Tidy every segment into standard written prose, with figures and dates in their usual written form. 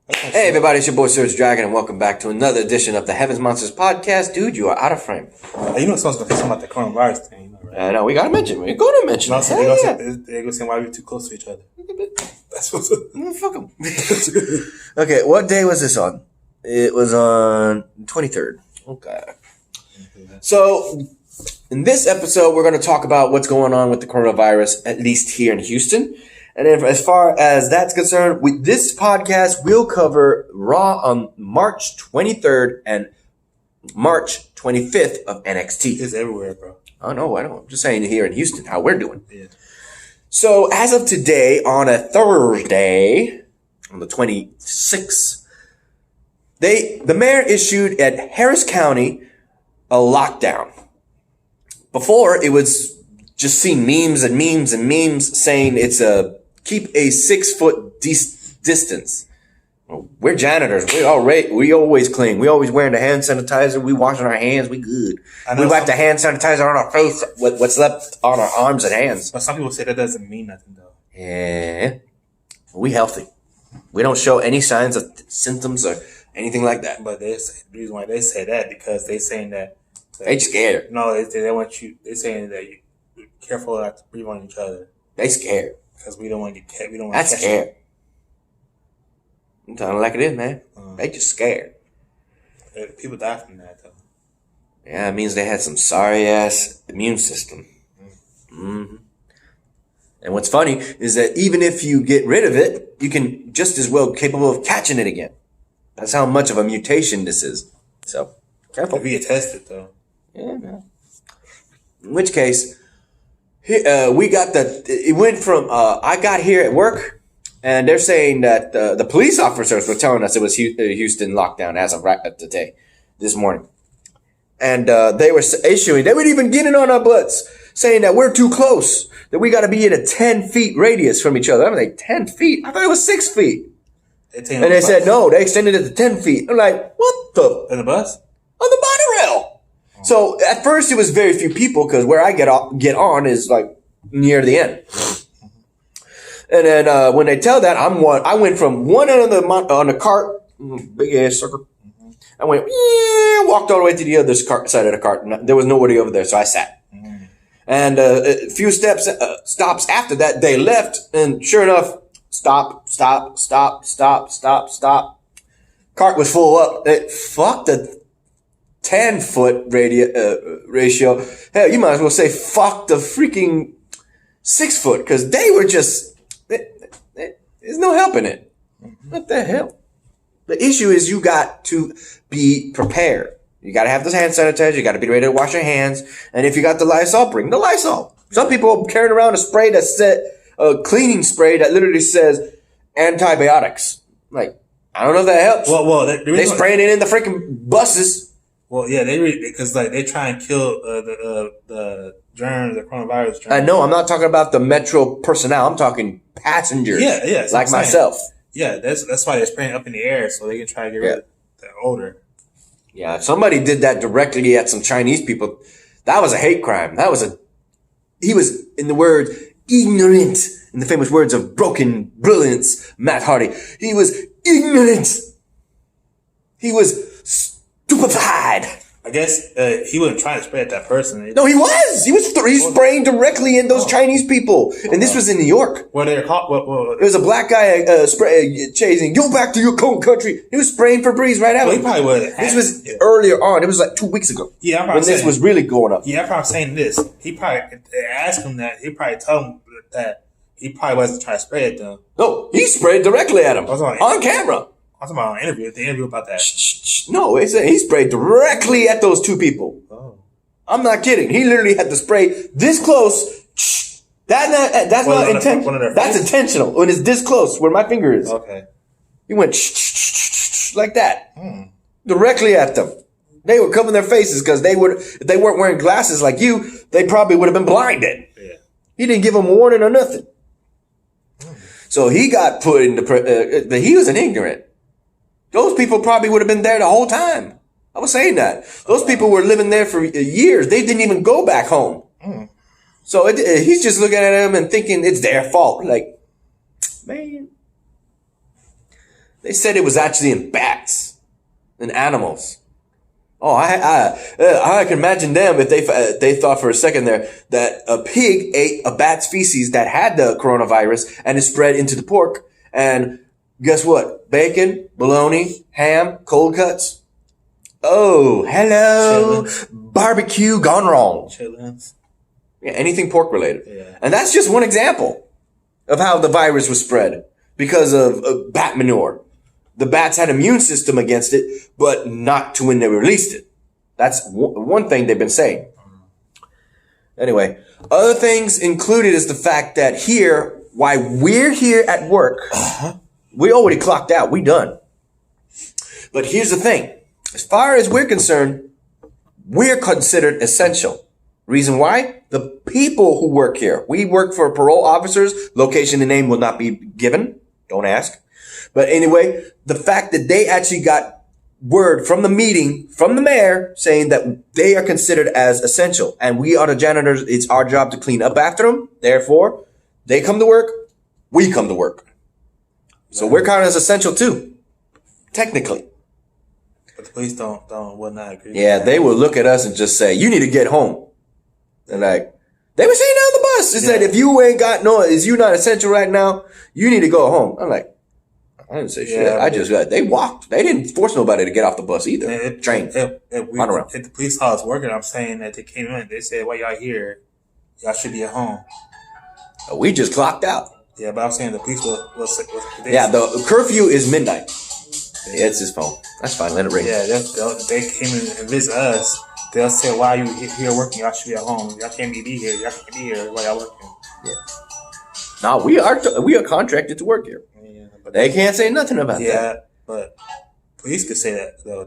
Hey everybody, it's your boy Surge Dragon, and welcome back to another edition of the Heavens Monsters podcast. Dude, you are out of frame. You know someone's going to say something about the coronavirus thing, you know, right? No, we gotta mention it. We're gonna mention it. They're going to say why we're too close to each other. That's what's up. Fuck them. Okay, what day was this on? It was on 23rd. Okay. So, in this episode, we're going to talk about what's going on with the coronavirus, at least here in Houston. And then as far as that's concerned, this podcast will cover Raw on March 23rd and March 25th of NXT. It's everywhere, bro. Oh, no, I don't. I'm just saying here in Houston, how we're doing. Yeah. So as of today, on a Thursday, on the 26th, the mayor issued at Harris County a lockdown. Before, it was just seen memes and memes and memes saying it's keep a 6-foot distance. Well, we're janitors. We always clean. We always wearing the hand sanitizer. We washing our hands. We good. We wipe the hand sanitizer on our face. What's left on our arms and hands. But some people say that doesn't mean nothing, though. Yeah. We healthy. We don't show any signs of symptoms or anything like that. But the reason why they say that because they saying that they scared. No, they want you. They saying that you be careful not to breathe on each other. They scared. Because we don't want to get catch. We don't want That's to catch scared. I'm telling you like it is, man. They just scared. People die from that, though. Yeah, it means they had some sorry ass immune system. Mm-hmm. And what's funny is that even if you get rid of it, you can just as well capable of catching it again. That's how much of a mutation this is. So, careful. If you get tested, though. Yeah, man. In which case, we got it went from, I got here at work, and they're saying that the police officers were telling us it was Houston lockdown as of today, this morning. And they were even getting on our butts, saying that we're too close, that we got to be in a 10 feet radius from each other. I'm like, 10 feet? I thought it was 6 feet. And they said, no, they extended it to 10 feet. I'm like, what the? In the bus? On the monorail. So at first it was very few people because where I get on is like near the end. And then when they tell that, I went from one end of on the cart, big ass circle. I went, walked all the way to the other side of the cart. There was nobody over there, so I sat. And a few stops after that, they left, and sure enough, stop. Cart was full up. Fuck the 10-foot ratio. Hell, you might as well say fuck the freaking 6 foot, because they were just, there's no helping it. What the hell? The issue is you got to be prepared. You got to have the hand sanitizer. You got to be ready to wash your hands. And if you got the Lysol, bring the Lysol. Some people are carrying around a spray that said, a cleaning spray that literally says antibiotics. Like, I don't know if that helps. Well, they spraying it in the freaking buses. Well, yeah, because like they try and kill the germs, the coronavirus germs. I know. I'm not talking about the metro personnel. I'm talking passengers. Yeah, like myself. Yeah, that's why they're spraying up in the air so they can try to get rid of the odor. Yeah, if somebody did that directly at some Chinese people, that was a hate crime. He was, in the word, ignorant. In the famous words of Broken Brilliance, Matt Hardy. He was ignorant. He was stupefied. I guess he wasn't trying to spray at that person. No, he was. He was spraying directly in those Chinese people. And this was in New York. When they were caught, there was a black guy chasing, go back to your home country. He was spraying Febreze right at him. He probably would. This was earlier on. It was like 2 weeks ago. Yeah, when this was really going up. Yeah, I'm probably saying this. He probably asked him that. He probably told him that he probably wasn't trying to spray at them. No, he sprayed directly at him on camera. I'm talking about the interview about that. No, he sprayed directly at those two people. Oh. I'm not kidding. He literally had to spray this close. That's not intentional. That's intentional. When it's this close, where my finger is. Okay. He went like that. Directly at them. They were covering their faces because if they weren't wearing glasses like you, they probably would have been blinded. Yeah. He didn't give them a warning or nothing. So he got put into, he was an ignorant. Those people probably would have been there the whole time. I was saying that. Those people were living there for years. They didn't even go back home. So he's just looking at them and thinking it's their fault. Like, man. They said it was actually in bats and animals. Oh, I can imagine them if they thought for a second there that a pig ate a bat's feces that had the coronavirus and it spread into the pork. And guess what? Bacon, bologna, ham, cold cuts. Oh, hello. Chitlins. Barbecue gone wrong. Chitlins. Yeah, anything pork related. Yeah. And that's just one example of how the virus was spread because of bat manure. The bats had immune system against it, but not to when they released it. That's one thing they've been saying. Anyway, other things included is the fact that here, while we're here at work, we already clocked out. We done. But here's the thing. As far as we're concerned, we're considered essential. Reason why? The people who work here. We work for parole officers. Location and name will not be given. Don't ask. But anyway, the fact that they actually got word from the meeting, from the mayor, saying that they are considered as essential. And we are the janitors. It's our job to clean up after them. Therefore, they come to work. We come to work. So we're kind of as essential too. Technically. But the police will not agree. Yeah, they will look at us and just say, you need to get home. And like, they were saying on the bus, they said, if you ain't got is you not essential right now, you need to go home. I'm like, I didn't say shit. I just, they walked. They didn't force nobody to get off the bus either. Train. If the police saw us working, I'm saying that they came in, they said, why y'all here? Y'all should be at home. We just clocked out. Yeah, but I'm saying the police will the curfew is midnight. Yeah, it's his phone. That's fine. Let it ring. Yeah, they came in and visit us. They'll say, why are you here working? Y'all should be at home. Y'all can't be here. Y'all can't be here while y'all working. Yeah. No, we are contracted to work here. Yeah, but they can't say nothing about that. Yeah, but police could say that though.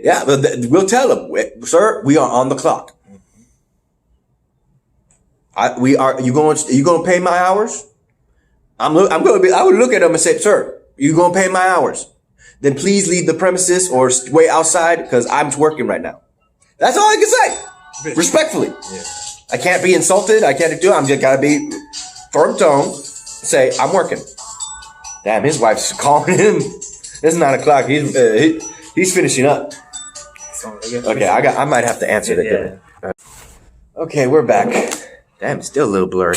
Yeah, but we'll tell them, sir, we are on the clock. Mm-hmm. You going to pay my hours? I would look at them and say, sir, you going to pay my hours? Then please leave the premises or wait outside because I'm working right now. That's all I can say. Respectfully. Yeah. I can't be insulted. I can't do it. I'm just got to be firm tone. Say, I'm working. Damn, his wife's calling him. It's 9 o'clock. He's finishing up. Okay, I might have to answer that. Yeah. Okay, we're back. Damn, it's still a little blurry.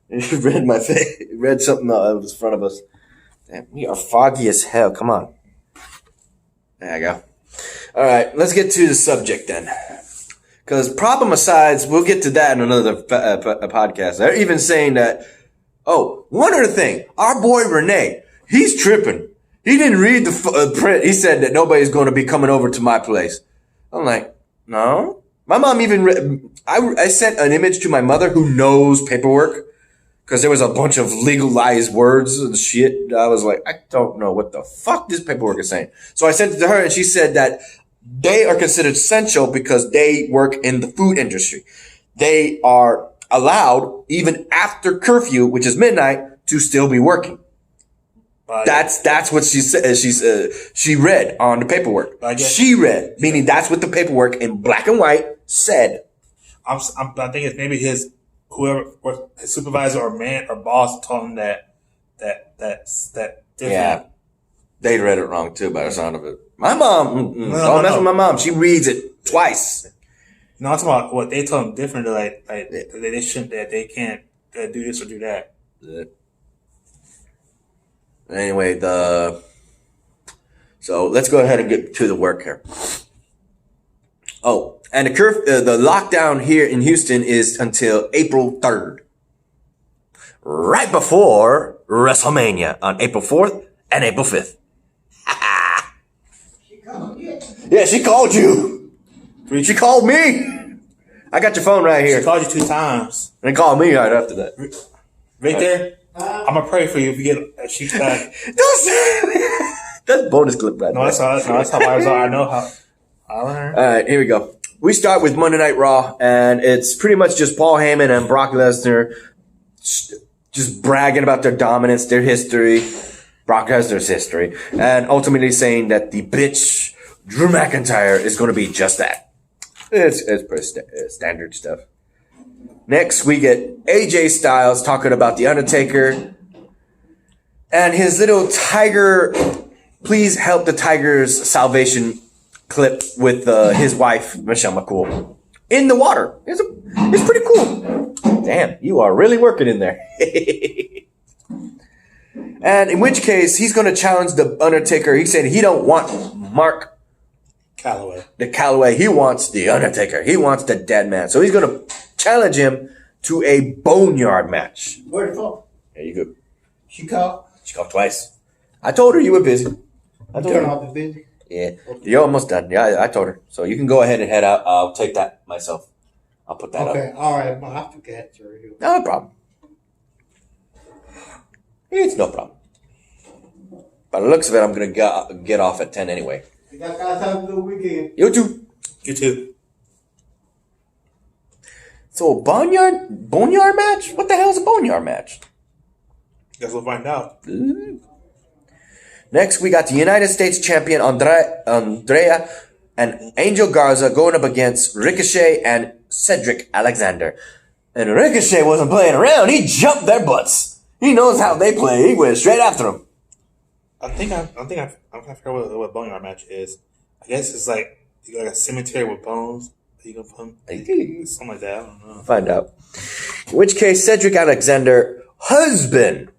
Read my face. Read something that was in front of us. Damn, we are foggy as hell. Come on. There you go. All right, let's get to the subject then. Because problem asides, we'll get to that in another podcast. They're even saying that, one other thing. Our boy Renee, he's tripping. He didn't read the print. He said that nobody's going to be coming over to my place. I'm like, no. My mom even I sent an image to my mother who knows paperwork. Because there was a bunch of legalized words and shit. I was like, I don't know what the fuck this paperwork is saying. So I sent it to her and she said that they are considered essential because they work in the food industry. They are allowed, even after curfew, which is midnight, to still be working. That's what she said. She read on the paperwork. She read, meaning that's what the paperwork in black and white said. I think it's maybe his supervisor or man or boss told him that different. Yeah, they read it wrong too by the sound of it. My mom, don't mess with my mom. She reads it twice. No, I'm talking about what they told him different. Like they shouldn't, that they can't do this or do that. Yeah. Anyway, so let's go ahead and get to the work here. Oh, and the lockdown here in Houston is until April 3rd. Right before WrestleMania on April 4th and April 5th. Yeah, she called you. She called me. I got your phone right here. She called you 2 times. And called me right after that. Right there? I'm going to pray for you if you get a sheep back. Don't say it. That's bonus clip right there. That's how I know how. All right, here we go. We start with Monday Night Raw, and it's pretty much just Paul Heyman and Brock Lesnar just bragging about their dominance, their history, Brock Lesnar's history, and ultimately saying that the bitch Drew McIntyre is going to be just that. It's pretty standard stuff. Next, we get AJ Styles talking about The Undertaker and his little tiger please help the Tiger's salvation clip with his wife, Michelle McCool, in the water. It's pretty cool. Damn, you are really working in there. And in which case, he's going to challenge The Undertaker. He said he don't want Mark Calloway. He wants The Undertaker. He wants the dead man. So he's going to challenge him to a boneyard match. Where'd it go? There you go. She called? She called twice. I told her you were busy. I told Turn her. off the busy. Yeah, you're almost done. Yeah, I told her. So you can go ahead and head out. I'll take that myself. I'll put that up. Okay, all right. Well, I forget. No problem. It's no problem. By the looks of it, I'm going to get off at 10 anyway. You guys have a good weekend. You too. You too. So a boneyard match? What the hell is a boneyard match? Guess we'll find out. Next, we got the United States champion Andrea and Angel Garza going up against Ricochet and Cedric Alexander. And Ricochet wasn't playing around. He jumped their butts. He knows how they play. He went straight after them. I'm trying to figure out what boneyard match is. I guess it's like you got a cemetery with bones. You gonna put something like that. I don't know. Find out. In which case, Cedric Alexander, husband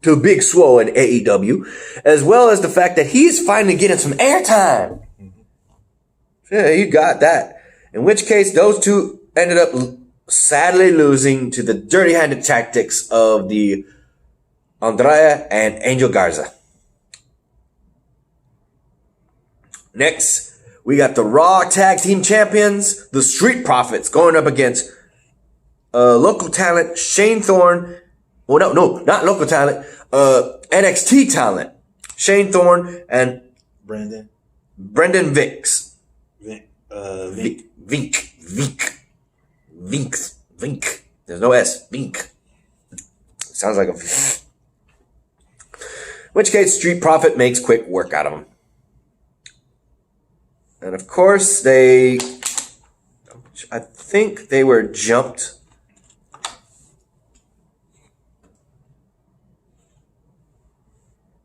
to Big Swole in AEW, as well as the fact that he's finally getting some airtime. Yeah, you got that. In which case, those two ended up sadly losing to the dirty-handed tactics of the Andrea and Angel Garza. Next, we got the Raw Tag Team Champions, the Street Profits, going up against local talent Shane Thorne. Well, no, not local talent. NXT talent Shane Thorne and Brendan Vinks. Vink. There's no S. Vink. Sounds like a. In which case, Street Profit makes quick work out of him. And of course, I think they were jumped.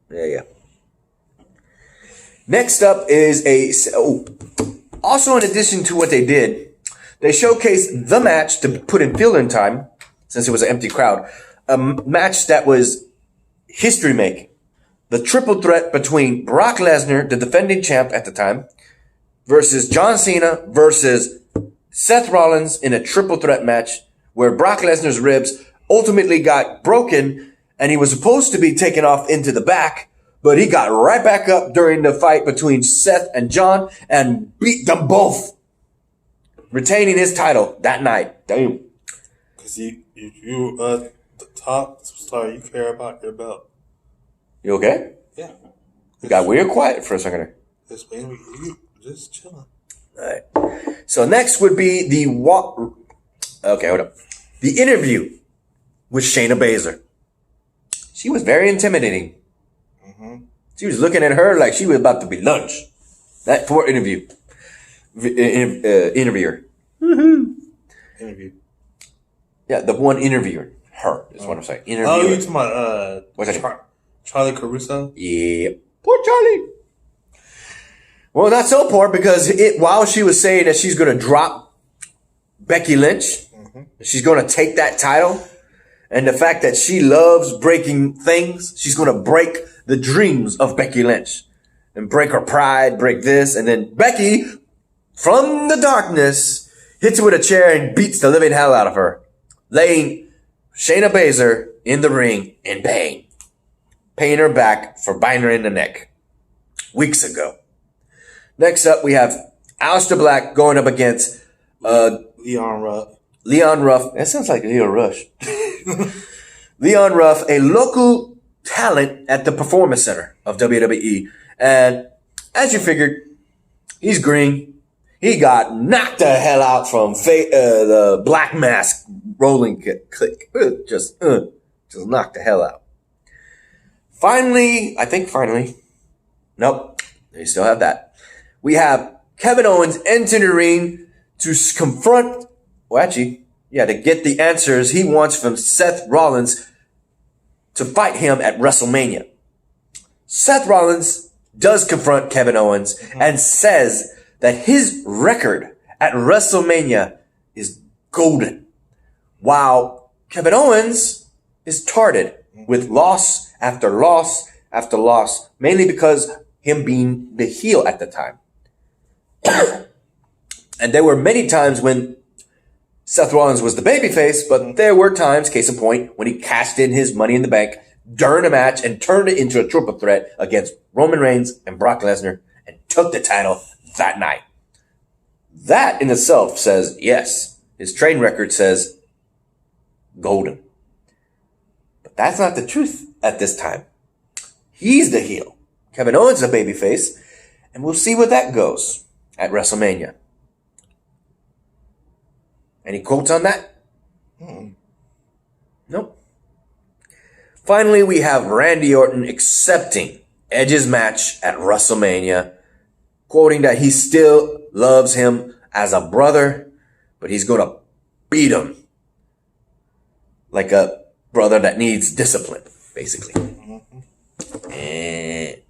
Yeah. Next up is also in addition to what they did, they showcased the match to put in fill-in time, since it was an empty crowd, a match that was history-making. The triple threat between Brock Lesnar, the defending champ at the time, versus John Cena versus Seth Rollins in a triple threat match where Brock Lesnar's ribs ultimately got broken and he was supposed to be taken off into the back, but he got right back up during the fight between Seth and John and beat them both, retaining his title that night. Damn. Because you the top star, you care about your belt. You okay? Yeah. You got weird quiet for a second there. Just chilling. All right. So next would be the interview with Shayna Baszler. She was very intimidating. Mm-hmm. She was looking at her like she was about to be lunch. That poor interviewer. Mm-hmm. Interview. Yeah, the one interviewer. Her is what I'm saying. Interviewer. Oh, you're talking about what's that? Charlie Caruso? Yeah. Poor Charlie. Well, not so poor, because while she was saying that she's going to drop Becky Lynch, she's going to take that title, and the fact that she loves breaking things, she's going to break the dreams of Becky Lynch and break her pride, break this, and then Becky, from the darkness, hits her with a chair and beats the living hell out of her, laying Shayna Baszler in the ring in pain, paying her back for biting her in the neck weeks ago. Next up, we have Aleister Black going up against Leon Ruff. That sounds like Leo Rush. Leon Ruff, a local talent at the Performance Center of WWE. And as you figured, he's green. He got knocked the hell out from the Black Mask rolling click. Just knocked the hell out. Finally, nope, they still have that. We have Kevin Owens enter the ring to confront, to get the answers he wants from Seth Rollins to fight him at WrestleMania. Seth Rollins does confront Kevin Owens and says that his record at WrestleMania is golden, while Kevin Owens is tarred with loss after loss after loss, mainly because him being the heel at the time. And there were many times when Seth Rollins was the babyface, but there were times, case in point, when he cashed in his Money in the Bank during a match and turned it into a triple threat against Roman Reigns and Brock Lesnar and took the title that night. That in itself says, yes, his train record says golden. But that's not the truth at this time. He's the heel. Kevin Owens is a babyface, and we'll see where that goes at WrestleMania. Any quotes on that? Nope. Finally, we have Randy Orton accepting Edge's match at WrestleMania, quoting that he still loves him as a brother, but he's going to beat him like a brother that needs discipline, basically. And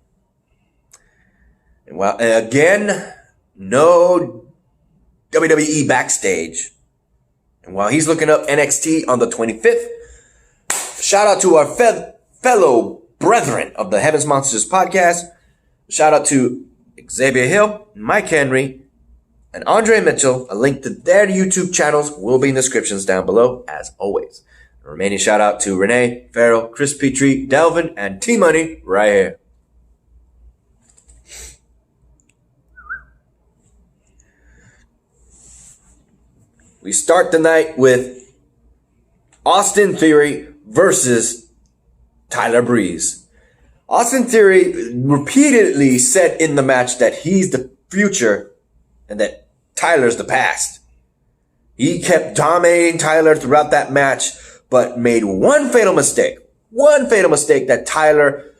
well, again, no WWE backstage. And while he's looking up NXT on the 25th, shout out to our fellow brethren of the Heavens Monsters podcast. Shout out to Xavier Hill, Mike Henry, and Andre Mitchell. A link to their YouTube channels will be in the descriptions down below, as always. The remaining shout out to Renee, Farrell, Chris Petrie, Delvin, and T-Money right here. We start the night with Austin Theory versus Tyler Breeze. Austin Theory repeatedly said in the match that he's the future and that Tyler's the past. He kept dominating Tyler throughout that match, but made one fatal mistake. One fatal mistake that Tyler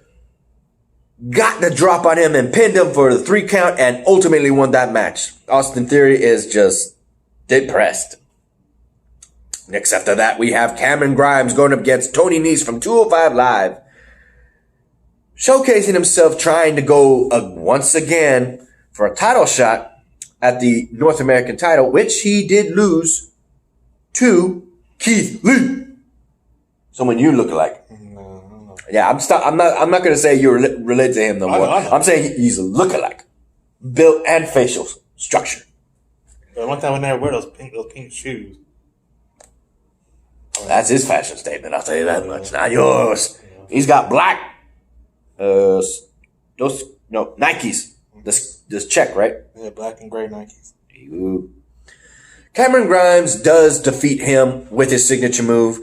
got the drop on him and pinned him for the 3 count and ultimately won that match. Austin Theory is just depressed. Next after that, we have Cameron Grimes going up against Tony Nese from 205 Live, showcasing himself trying to go once again for a title shot at the North American title, which he did lose to Keith Lee. Someone you look alike. No. Yeah, I'm not going to say you're related to him no more. I'm saying he's a lookalike, built and facial structure. But one time when they wear those pink shoes. That's his fashion statement, I'll tell you that much. Not yours. He's got black, Nikes. This check, right? Yeah, black and gray Nikes. Ooh. Cameron Grimes does defeat him with his signature move.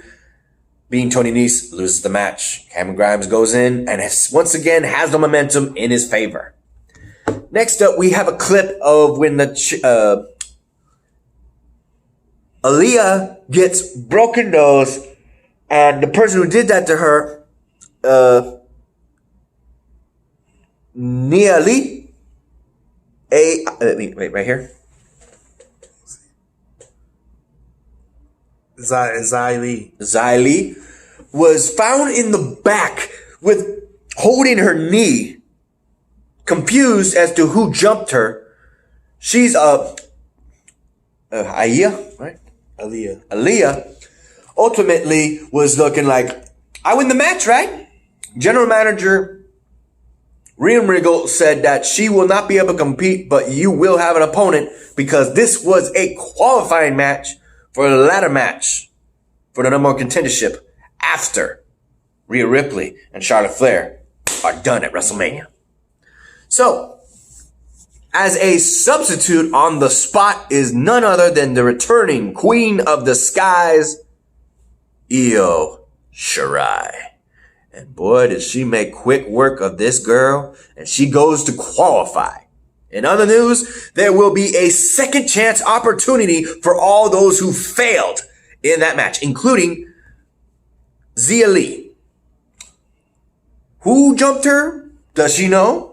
Being Tony Nese, loses the match. Cameron Grimes goes in and once again has the momentum in his favor. Next up, we have a clip of when the Aaliyah gets broken nose, and the person who did that to her, Nia Lee, wait, right here. Xia Li was found in the back with holding her knee, confused as to who jumped her. She's Aaliyah, right? Aaliyah ultimately was looking like, I win the match, right? General manager Rhea Riddle said that she will not be able to compete, but you will have an opponent because this was a qualifying match for the ladder match for the number one contendership after Rhea Ripley and Charlotte Flair are done at WrestleMania. So, as a substitute on the spot is none other than the returning Queen of the Skies, Io Shirai. And boy, did she make quick work of this girl, and she goes to qualify. In other news, there will be a second chance opportunity for all those who failed in that match, including Xia Li. Who jumped her? Does she know?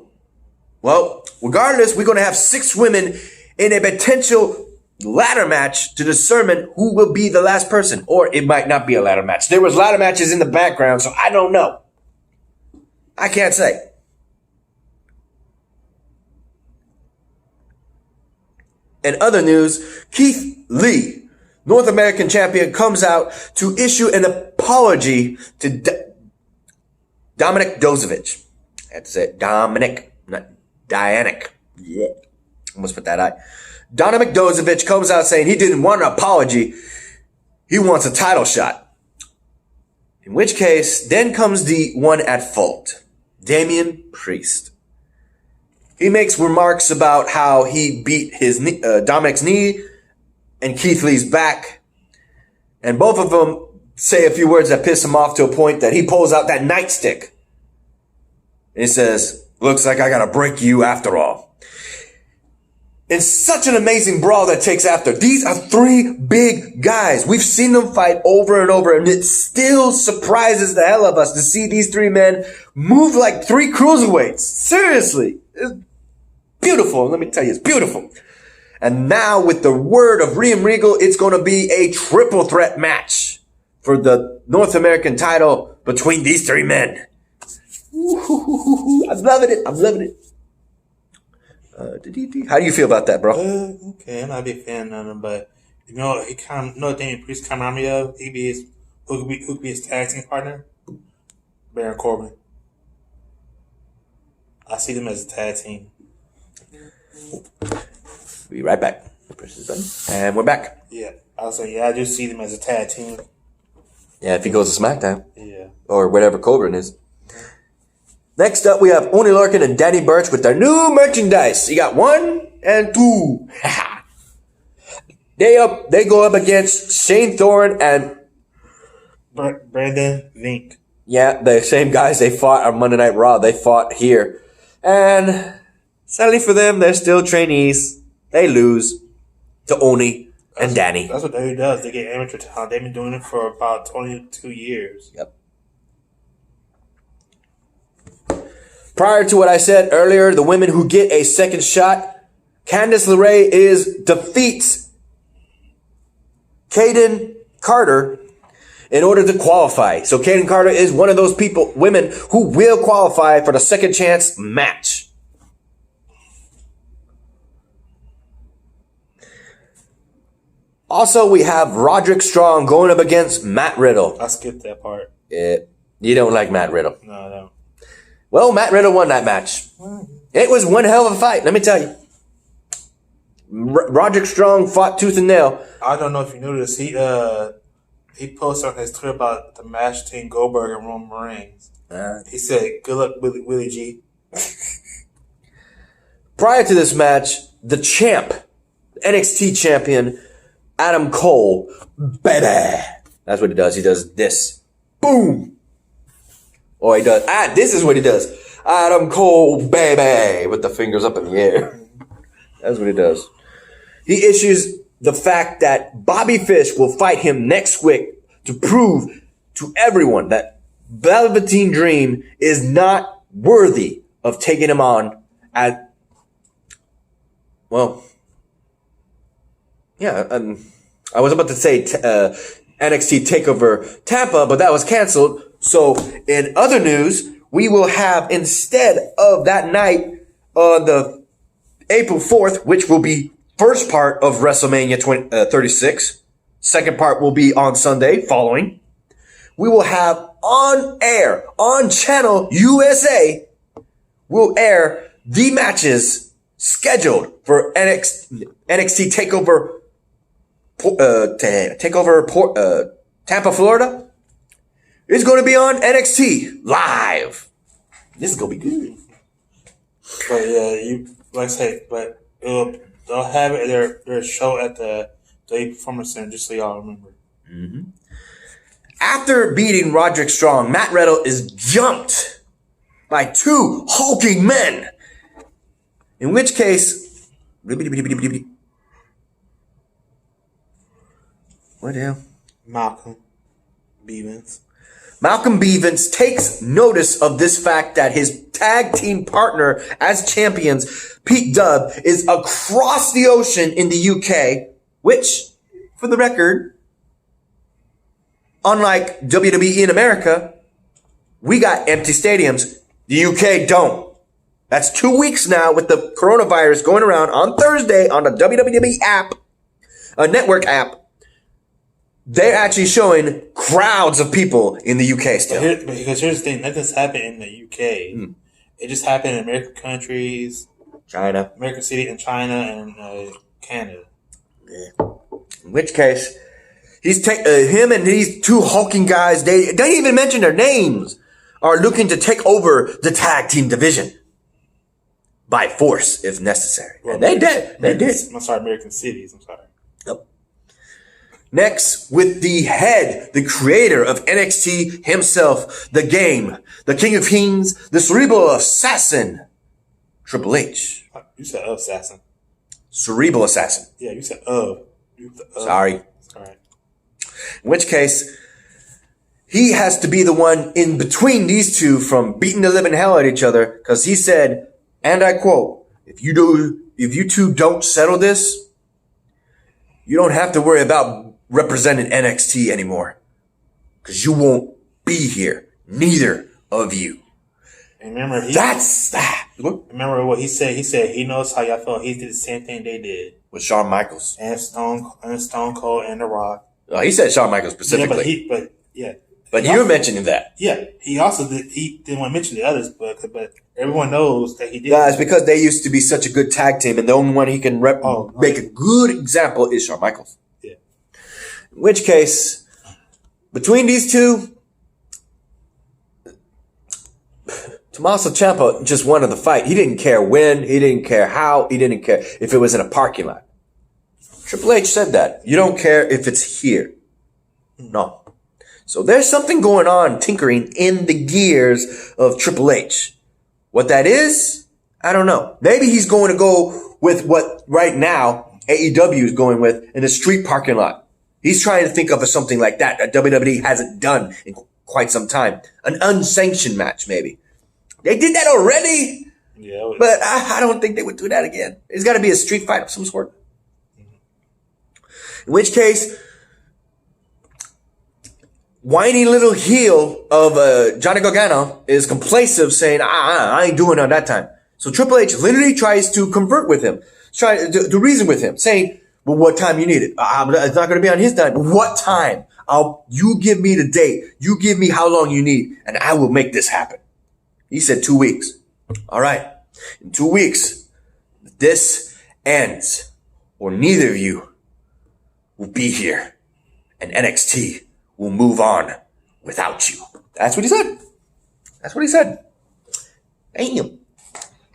Well, regardless, we're going to have 6 women in a potential ladder match to determine who will be the last person. Or it might not be a ladder match. There was ladder matches in the background, so I don't know. I can't say. in other news, Keith Lee, North American champion, comes out to issue an apology to Dominic Dozovic. I have to say it. Dominic, not Dianic. Yeah. Almost put that out. Dominic Dozovic comes out saying he didn't want an apology. He wants a title shot. In which case, then comes the one at fault, Damian Priest. He makes remarks about how he beat his Dominic's knee and Keith Lee's back. And both of them say a few words that piss him off to a point that he pulls out that nightstick. And he says, looks like I gotta break you after all. It's such an amazing brawl that takes after. These are three big guys. We've seen them fight over and over, and it still surprises the hell of us to see these three men move like three cruiserweights. Seriously. It's beautiful. Let me tell you, it's beautiful. And now with the word of Rhea Regal, it's going to be a triple threat match for the North American title between these three men. I'm loving it. I'm loving it. How do you feel about that, bro? Okay, I'm not a big fan of him, but you know, Damian Priest kind of remind me of. Who could be his tag team partner? Baron Corbin. I see them as a tag team. Be right back. And we're back. Yeah, I do see them as a tag team. Yeah, if he goes to SmackDown. Yeah. Or whatever Corbin is. Next up, we have Oney Lorcan and Danny Burch with their new merchandise. You got 1 and 2. They go up against Shane Thorne and Brandon Vink. Yeah, the same guys they fought on Monday Night Raw. They fought here. And sadly for them, they're still trainees. They lose to Oney and Danny. That's what WWE does. They get amateur talent. They've been doing it for about 22 years. Yep. Prior to what I said earlier, the women who get a second shot, Candice LeRae defeats Kaden Carter in order to qualify. So Kaden Carter is one of those women who will qualify for the second chance match. Also, we have Roderick Strong going up against Matt Riddle. I skipped that part. You don't like Matt Riddle. No, I don't. Well, Matt Riddle won that match. It was one hell of a fight, let me tell you. Roderick Strong fought tooth and nail. I don't know if you knew this. He posted on his Twitter about the match between Goldberg and Roman Reigns. He said, "Good luck, Willie G." Prior to this match, the champ, NXT champion, Adam Cole, baby. That's what he does. He does this. Boom. Or he does, this is what he does. Adam Cole, baby, with the fingers up in the air. That's what he does. He issues the fact that Bobby Fish will fight him next week to prove to everyone that Velveteen Dream is not worthy of taking him on at, well, yeah, I was about to say NXT TakeOver Tampa, but that was canceled. So in other news, we will have, instead of that night on the April 4th, which will be first part of WrestleMania 36, second part will be on Sunday following, we will have on air, on channel USA, will air the matches scheduled for NXT TakeOver Tampa, Florida. It's going to be on NXT live. This is going to be good. But yeah, but they'll have it their show at the Performance Center, just so y'all remember. Mm-hmm. After beating Roderick Strong, Matt Riddle is jumped by two hulking men. In which case, what the hell? Malcolm Bivens takes notice of this fact that his tag team partner as champions, Pete Dunne, is across the ocean in the UK, which, for the record, unlike WWE in America, we got empty stadiums. The UK don't. That's 2 weeks now with the coronavirus going around on Thursday on the WWE app, a network app. They're actually showing crowds of people in the UK still. Because here's the thing, nothing's happened in the UK. It just happened in American countries, China, American City, and China, and Canada. Yeah. In which case, he's him and these two hulking guys. They didn't even mention their names. Are looking to take over the tag team division by force if necessary. Well, and they did. They did. I'm sorry, American cities. I'm sorry. Yep. Next, with the head, the creator of NXT himself, the game, the King of Kings, the cerebral assassin, Triple H. You said assassin. Cerebral assassin. Yeah, you said Sorry. It's all right. In which case, he has to be the one in between these two from beating the living hell at each other, because he said, and I quote, if you two don't settle this, you don't have to worry about representing NXT anymore, because you won't be here. Neither of you. And remember, remember what he said? He said he knows how y'all felt. He did the same thing they did. With Shawn Michaels. And Stone Cold and The Rock. Oh, he said Shawn Michaels specifically. But you were mentioning that. Yeah, he also did. He didn't want to mention the others, but everyone knows that he did. Yeah, it's because they used to be such a good tag team, and the only one he can make a good example is Shawn Michaels. Yeah. In which case, between these two, Tommaso Ciampa just wanted the fight. He didn't care when, he didn't care how, he didn't care if it was in a parking lot. Triple H said that. You don't care if it's here. No. So there's something going on, tinkering in the gears of Triple H. What that is, I don't know. Maybe he's going to go with what right now AEW is going with in a street parking lot. He's trying to think of something like that WWE hasn't done in quite some time. An unsanctioned match, maybe. They did that already, but I don't think they would do that again. It's got to be a street fight of some sort. In which case, whiny little heel of Johnny Gargano is complacent, saying, I ain't doing it on that time. So Triple H literally tries to convert with him, try to reason with him, saying, well, what time you need it? It's not going to be on his time. But what time? You give me the date. You give me how long you need, and I will make this happen. He said 2 weeks. All right. In 2 weeks, this ends, or neither of you will be here, and NXT will move on without you. That's what he said. That's what he said. Damn.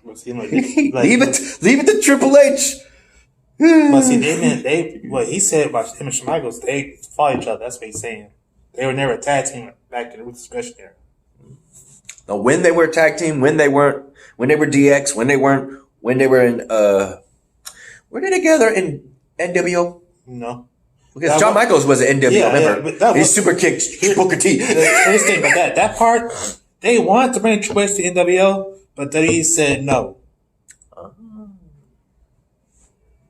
Leave it to Triple H. But see, what he said about him and Shawn Michaels, they fought each other. That's what he's saying. They were never a tag team back in the Ruthless Aggression era. Now, when they were a tag team, when they weren't, when they were DX, when they weren't, when they were in, were they together in NWO? No. Because Shawn Michaels was an NWO member. He super kicked Booker T. Here's the thing about that part, they wanted to bring Triple H to NWO, but then he said no.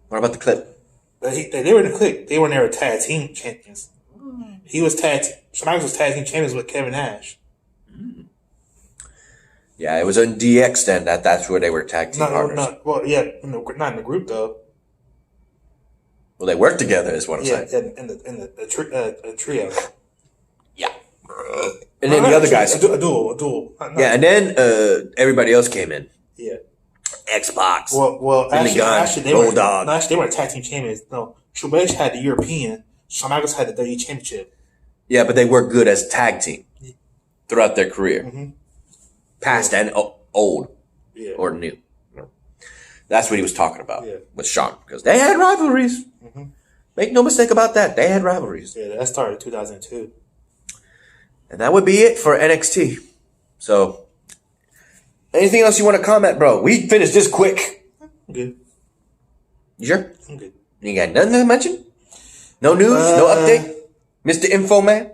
What about the clip? They were in the clip. They were never tag team champions. He was Shawn Michaels was tag team champions with Kevin Nash. Yeah, it was on DX then. That's where they were tag team partners. Not in the group though. Well, they worked together, is what I'm saying. Yeah, in the trio. Yeah. And then the other guys. A duel. Yeah, and then everybody else came in. Yeah. Xbox. Well, actually, they Roll Dog. they weren't tag team champions. No, Triple H had the European. Shawn Michaels had the WWE Championship. Yeah, but they worked good as tag team throughout their career. Mm-hmm. Past and old. Yeah. Or new. That's what he was talking about with Shawn. Because they had rivalries. Mm-hmm. Make no mistake about that. They had rivalries. Yeah, that started in 2002. And that would be it for NXT. So, anything else you want to comment, bro? We finished this quick. I'm good. You sure? I'm good. You got nothing to mention? No news? No update? Mr. Info Man?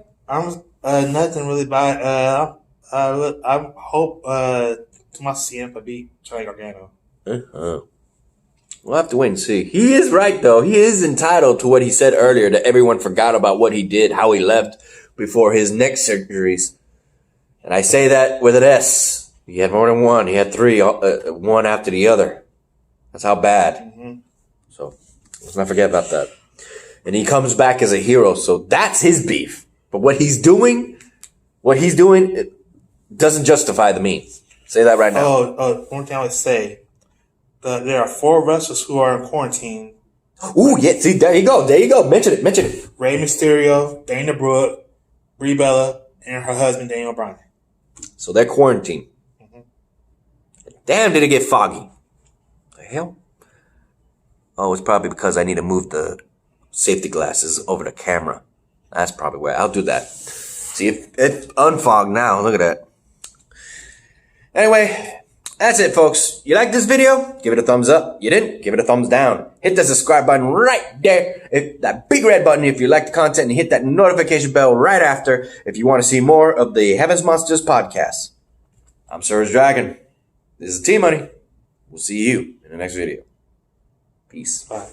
Nothing really bad. I hope Tommaso Ciampa beat Johnny Gargano. We'll have to wait and see. He is right, though. He is entitled to what he said earlier, that everyone forgot about what he did, how he left before his neck surgeries. And I say that with an S. He had more than one. He had three, one after the other. That's how bad. Mm-hmm. So let's not forget about that. And he comes back as a hero. So that's his beef. But what he's doing, it doesn't justify the means. Say that right now. One thing I would say, there are 4 wrestlers who are in quarantine. Ooh, yeah. See, there you go. Mention it. Rey Mysterio, Dana Brooke, Brie Bella, and her husband, Daniel Bryan. So they're quarantined. Mm-hmm. Damn, did it get foggy. The hell? Oh, it's probably because I need to move the safety glasses over the camera. That's probably where I'll do that. See, it's unfogged now. Look at that. Anyway, that's it, folks. You like this video? Give it a thumbs up. You didn't? Give it a thumbs down. Hit the subscribe button right there. That big red button if you like the content, and hit that notification bell right after if you want to see more of the Heavens Monsters podcast. I'm Surge Dragon. This is T-Money. We'll see you in the next video. Peace. Bye.